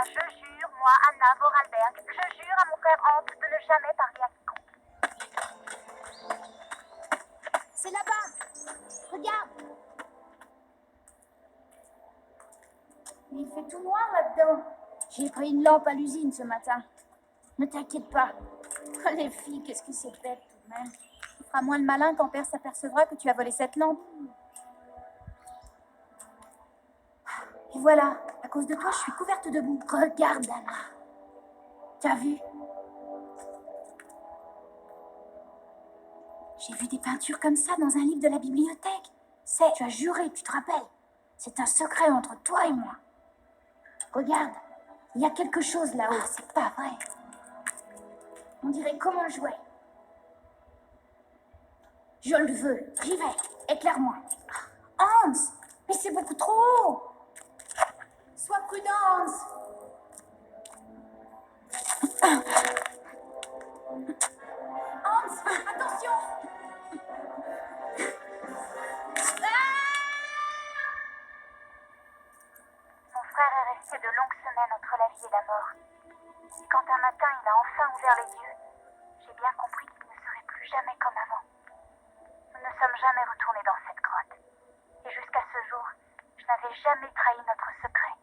je jure, moi, Anna Vorarlberg, je jure à mon frère Hans de ne jamais parler à quiconque. C'est là-bas. Regarde. Mais il fait tout noir là-dedans. J'ai pris une lampe à l'usine ce matin. Ne t'inquiète pas. Oh, les filles, qu'est-ce que c'est bête tout de même. Tu feras moins le malin quand père s'apercevra que tu as volé cette lampe. Et voilà, à cause de toi, je suis couverte de boue. Regarde, Anna. T'as vu? J'ai vu des peintures comme ça dans un livre de la bibliothèque. Tu as juré, tu te rappelles? C'est un secret entre toi et moi. Regarde, il y a quelque chose là-haut, c'est pas vrai. On dirait comme un jouet. Je le veux, j'y vais, éclaire-moi. Hans, mais c'est beaucoup trop haut. Sois prudente. Hans, attention. Mon frère est resté de longues semaines entre la vie et la mort. Quand un matin il a enfin ouvert les yeux, j'ai bien compris qu'il ne serait plus jamais comme avant. Nous ne sommes jamais retournés dans cette grotte. Et jusqu'à ce jour, je n'avais jamais trahi notre secret.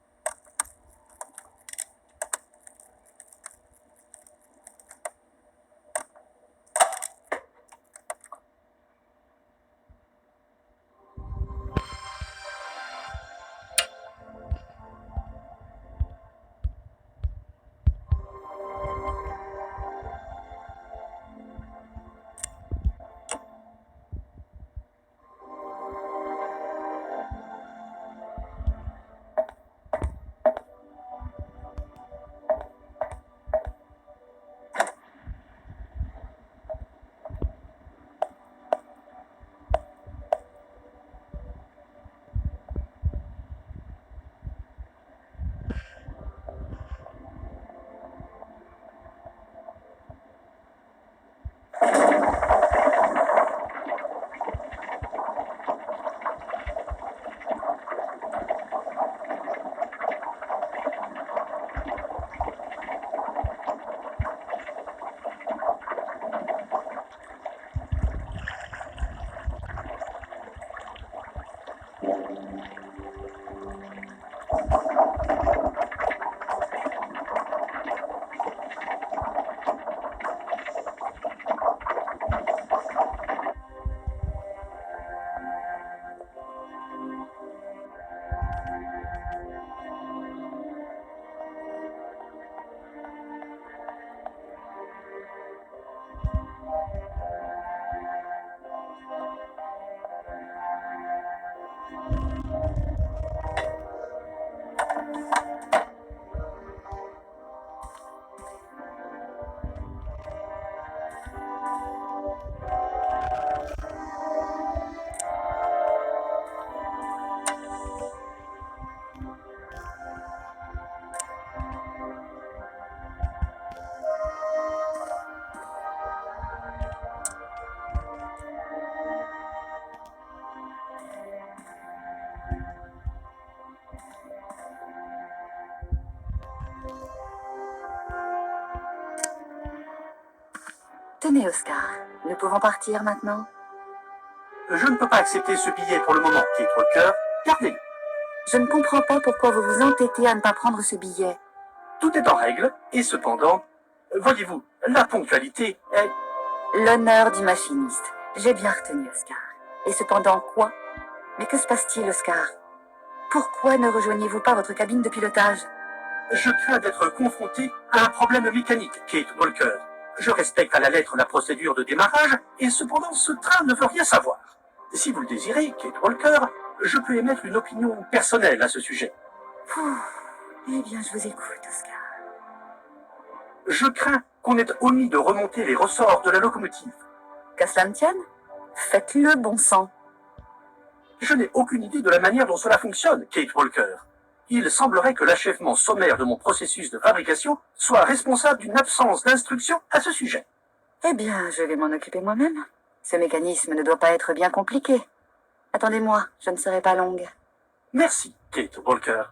Tenez, Oscar, nous pouvons partir maintenant? Je ne peux pas accepter ce billet pour le moment, Kate Walker. Gardez-le. Je ne comprends pas pourquoi vous vous entêtez à ne pas prendre ce billet. Tout est en règle, et cependant, voyez-vous, la ponctualité est... L'honneur du machiniste. J'ai bien retenu, Oscar. Et cependant, quoi? Mais que se passe-t-il, Oscar? Pourquoi ne rejoignez-vous pas votre cabine de pilotage? Je crains d'être confronté à un problème mécanique, Kate Walker. Je respecte à la lettre la procédure de démarrage, et cependant ce train ne veut rien savoir. Si vous le désirez, Kate Walker, je peux émettre une opinion personnelle à ce sujet. Eh bien, je vous écoute, Oscar. Je crains qu'on ait omis de remonter les ressorts de la locomotive. Qu'à cela ne tienne, faites-le, bon sang. Je n'ai aucune idée de la manière dont cela fonctionne, Kate Walker. Il semblerait que l'achèvement sommaire de mon processus de fabrication soit responsable d'une absence d'instruction à ce sujet. Eh bien, je vais m'en occuper moi-même. Ce mécanisme ne doit pas être bien compliqué. Attendez-moi, je ne serai pas longue. Merci, Kate Walker.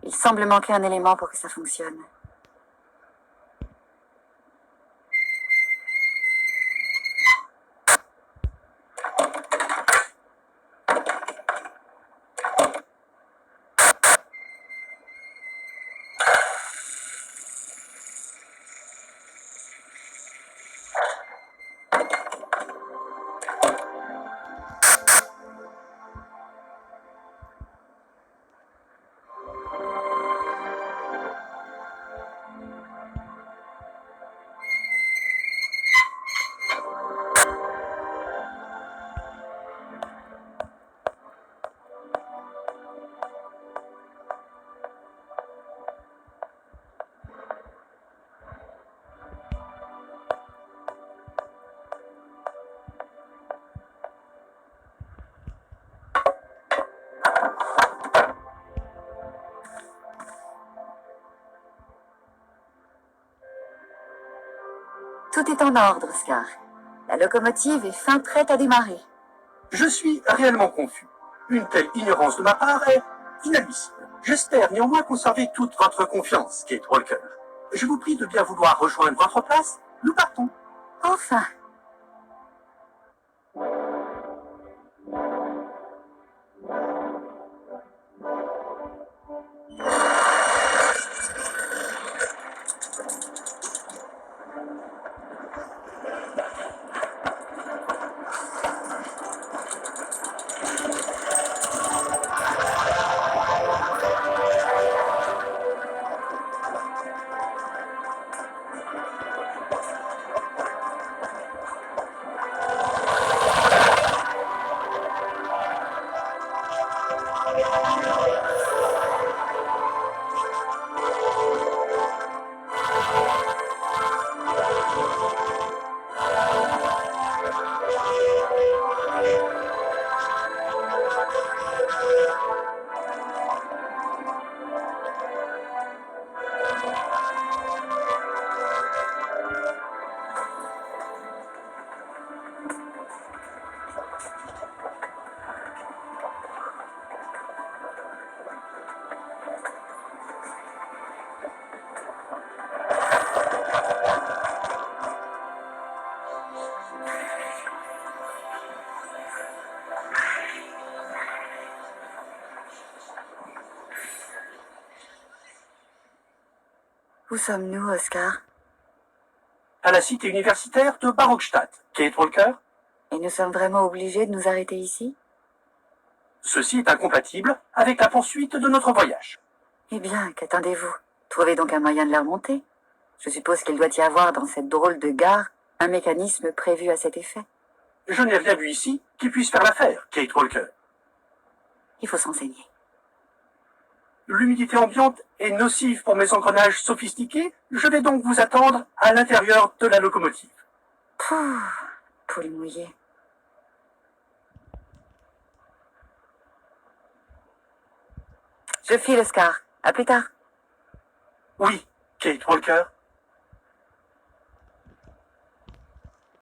Il semble manquer un élément pour que ça fonctionne. Tout est en ordre, Oscar. La locomotive est fin prête à démarrer. Je suis réellement confus. Une telle ignorance de ma part est inadmissible. J'espère néanmoins conserver toute votre confiance, Kate Walker. Je vous prie de bien vouloir rejoindre votre place. Nous partons. Enfin! Où sommes-nous, Oscar? À la cité universitaire de Barokstadt, Kate Walker. Et nous sommes vraiment obligés de nous arrêter ici? Ceci est incompatible avec la poursuite de notre voyage. Eh bien, qu'attendez-vous? Trouvez donc un moyen de la remonter. Je suppose qu'il doit y avoir dans cette drôle de gare un mécanisme prévu à cet effet. Je n'ai rien vu ici qui puisse faire l'affaire, Kate Walker. Il faut s'enseigner. L'humidité ambiante est nocive pour mes engrenages sophistiqués. Je vais donc vous attendre à l'intérieur de la locomotive. Pouh, poule mouillée. Je file, Oscar. À plus tard. Oui, Kate Walker.